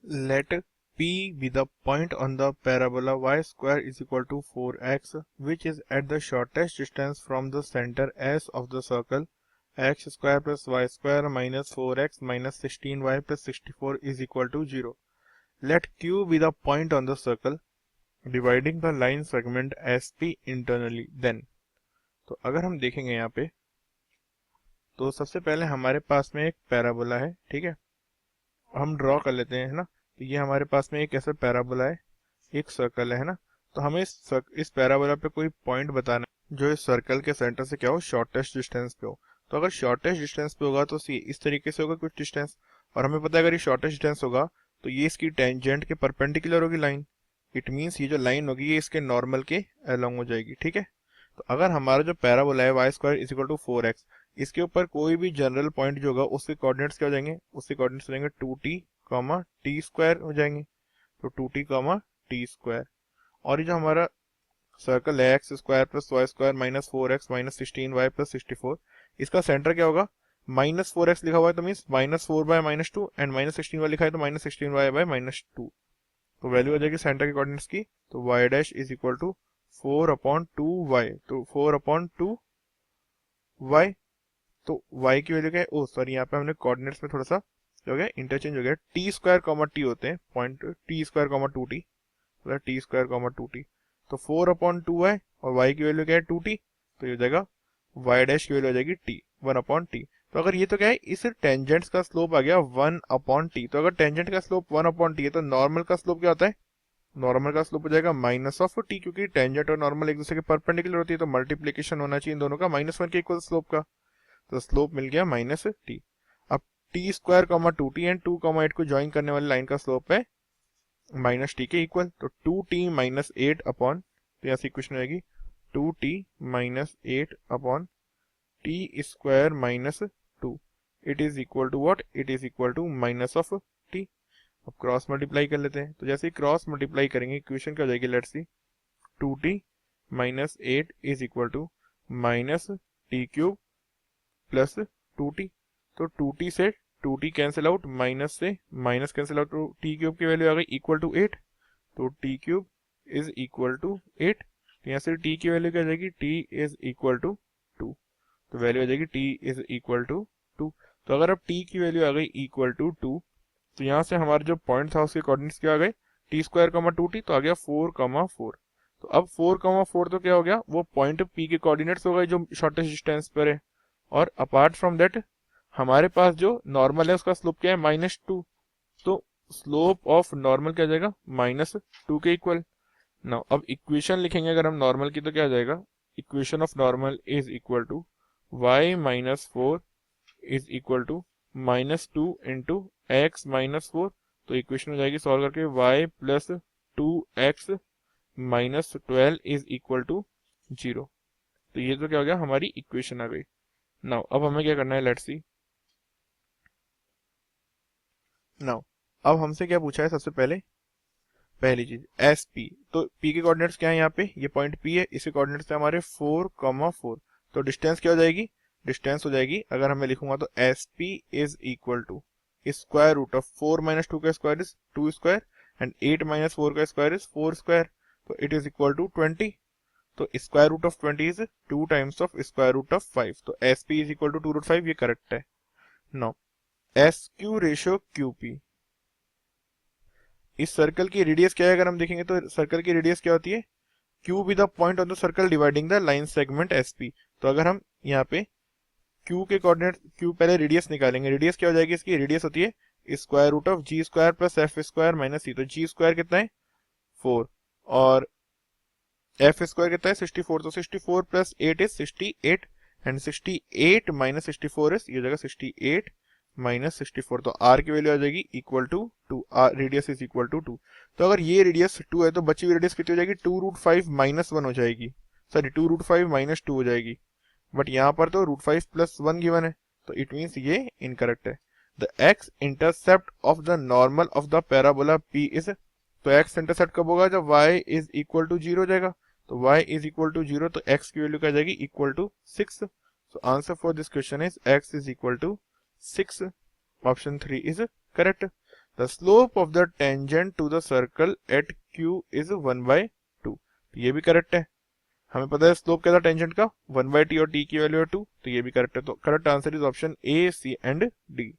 Let P be the point on the parabola y square is equal to 4x, which is at the shortest distance from the center S of the circle. X square plus y square minus 4x minus 16y plus 64 is equal to 0. Let Q be the point on the circle dividing the line segment SP internally. Then तो अगर हम देखेंगे यहाँ पे तो सबसे पहले हमारे पास में एक पैराबोला है, ठीक है, हम ड्रॉ कर लेते हैं, है ना। तो ये हमारे पास में एक ऐसा पैराबोला है, एक सर्कल है ना। तो हमें इस पैराबोला पे कोई पॉइंट बताना है जो इस सर्कल के सेंटर से क्या हो, शॉर्टेस्ट डिस्टेंस पे हो। तो अगर शॉर्टेस्ट डिस्टेंस पे होगा तो सी इस तरीके से होगा कुछ डिस्टेंस, और हमें पता है अगर ये शॉर्टेस्ट डिस्टेंस होगा तो ये इसकी टेंजेंट के परपेंडिकुलर होगी लाइन। इट मीन्स ये जो लाइन होगी ये इसके नॉर्मल के अलोंग हो जाएगी, ठीक है। तो अगर हमारा जो पैराबोला है y square is equal to 4x, इसके ऊपर कोई भी जनरल पॉइंट जो होगा उसके कोऑर्डिनेट्स क्या हो जाएंगे, उसके कोऑर्डिनेट्स हो जाएंगे 2t टी स्क्वायर हो जाएंगे। तो 2t टी स्क्वायर, और ये जो हमारा सर्कल है x square plus y square minus 4x minus 16y plus 64, इसका सेंटर क्या होगा, माइनस 4x लिखा हुआ है तो means minus 4 bye minus 2, and minus 16y लिखा है तो माइनस 16y बाय माइनस 2। तो वैल्यू हो जाएगी सेंटर के कोऑर्डिनेट्स की, तो y dash is equal to 4/2y, तो 4/2y। तो y की वैल्यू क्या है, ओ सॉरी यहाँ पे हमने कोऑर्डिनेट्स में थोड़ा सा हो गया इंटरचेंज हो गया, टी स्क्वायर कॉमा टी होते हैं point, T square comma 2t, मतलब टी स्क्वायर कॉमा 2t। तो 4/2y और y की वैल्यू क्या है 2t, तो ये हो जाएगा y डैश की वैल्यू हो जाएगी t 1/t। तो अगर ये तो क्या है, इस टेंजेंट्स का स्लोप आ गया 1/t। तो अगर टेंजेंट का स्लोप 1/t है तो नॉर्मल का स्लोप क्या होता है, नॉर्मल का स्लोप हो जाएगा माइनस ऑफ टी, क्योंकि टेंजेंट और नॉर्मल एक दूसरे के परपेंडिकुलर होती है तो मल्टीप्लीकेशन होना चाहिए इन दोनों का -1 के इक्वल स्लोप का। तो स्लोप मिल गया -t। अब T square comma 2t and 2,8 को ज्वाइन करने वाली लाइन का स्लोप है -t के इक्वल। तो 2t माइनस 8 अपॉन, तो यहाँ से इक्वेशन हो जाएगी 2t minus 8 upon t square minus 2, it is equal to what, it is equal to minus of t। अब क्रॉस मल्टीप्लाई कर लेते हैं, तो जैसे ही क्रॉस मल्टीप्लाई करेंगे इक्वेशन क्या हो जाएगी, let's see 2t minus 8 is equal to minus t cube plus 2t। तो 2t से 2t कैंसिल आउट, माइनस से माइनस कैंसिल आउट, तो टी क्यूब की वैल्यू आ गई इक्वल टू 8, तो t cube is equal to 8। तो यहाँ से t की वैल्यू क्या आ जाएगी, t इज इक्वल टू 2, तो वैल्यू आ जाएगी t इज इक्वल टू 2। तो अगर अब t की वैल्यू आ गई इक्वल टू 2, तो यहाँ से हमारा जो पॉइंट था उसके कोऑर्डिनेट्स क्या आ गए, टी स्क्वायर कॉमा 2t, तो आ गया 4,4। तो अब 4,4 तो क्या हो गया, वो पॉइंट p के कोऑर्डिनेट्स हो गए जो शॉर्टेस्ट डिस्टेंस पर है। और अपार्ट फ्रॉम दैट हमारे पास जो नॉर्मल है उसका स्लोप क्या है -2, तो स्लोप ऑफ नॉर्मल क्या आ जाएगा -2 के इक्वल। नाउ अब इक्वेशन लिखेंगे अगर हम नॉर्मल की तो क्या आ जाएगा, equation of normal is equal to y minus 4 is equal to -2 into x minus 4। तो इक्वेशन हो जाएगी सॉल्व करके y plus 2x minus 12 is equal to 0। तो ये तो क्या हो गया, हमारी इक्वेशन आ गई। नाउ अब हमें क्या करना है, लेट्स सी। नाउ अब हमसे क्या पूछा है, सबसे पहले पहली चीज एस पी, तो p के कोऑर्डिनेट्स क्या है, यहाँ पे ये पॉइंट p है, इसके कोऑर्डिनेट्स है हमारे 4,4। तो डिस्टेंस क्या हो जाएगी, डिस्टेंस हो जाएगी अगर मैं लिखूंगा तो S P is equal to square root of 4 minus 2 का square is 2 square and 8 minus 4 का स्क्वायर इज 4 स्क्वायर, तो इट इज इक्वल टू 20। तो square root of 20 is 2 times of square root of 5, तो S P is equal to 2√5, ये correct है। Now S Q ratio Q P, इस circle की radius क्या है अगर हम देखेंगे तो सर्कल की रेडियस क्या होती है, Q be the point on the circle dividing the line segment S P. तो अगर हम यहाँ पे q के कोऑर्डिनेट, q पहले रेडियस निकालेंगे, रेडियस क्या हो जाएगी, इसकी रेडियस होती है square root of G square plus F square minus C. तो जी स्क्वायर कितना है 4 और एफ स्क्वायर कितना है 64, तो 64 plus 8 is 68 and 68 minus 64 is, ये हो जाएगा 68 माइनस 64। तो r की वैल्यू आ जाएगी equal to 2, radius is equal to 2। तो अगर ये रेडियस 2 है तो बची हुई रेडियस कितनी हो जाएगी, 2√5 माइनस 1 हो जाएगी, सॉरी 2√5 माइनस 2 हो जाएगी। बट यहाँ पर तो √5 प्लस 1 गिवन है, तो इट मीन्स ये इनकरेक्ट है। The x intercept of the normal of the parabola p is, तो x इंटरसेप्ट कब होगा, जब y इज इक्वल टू 0 हो जाएगा। तो y इज इक्वल टू 0, तो x की वैल्यू क्या जाएगी equal to 6। So answer for this question is x is equal to 6, option 3 is correct. The slope of the tangent to the circle at Q is 1/2। ये भी correct है, हमें पता है स्लोप क्या था टेंजेंट का 1/t और t की वैल्यू है 2, तो ये भी करेक्ट है। तो correct answer is option A, C and D.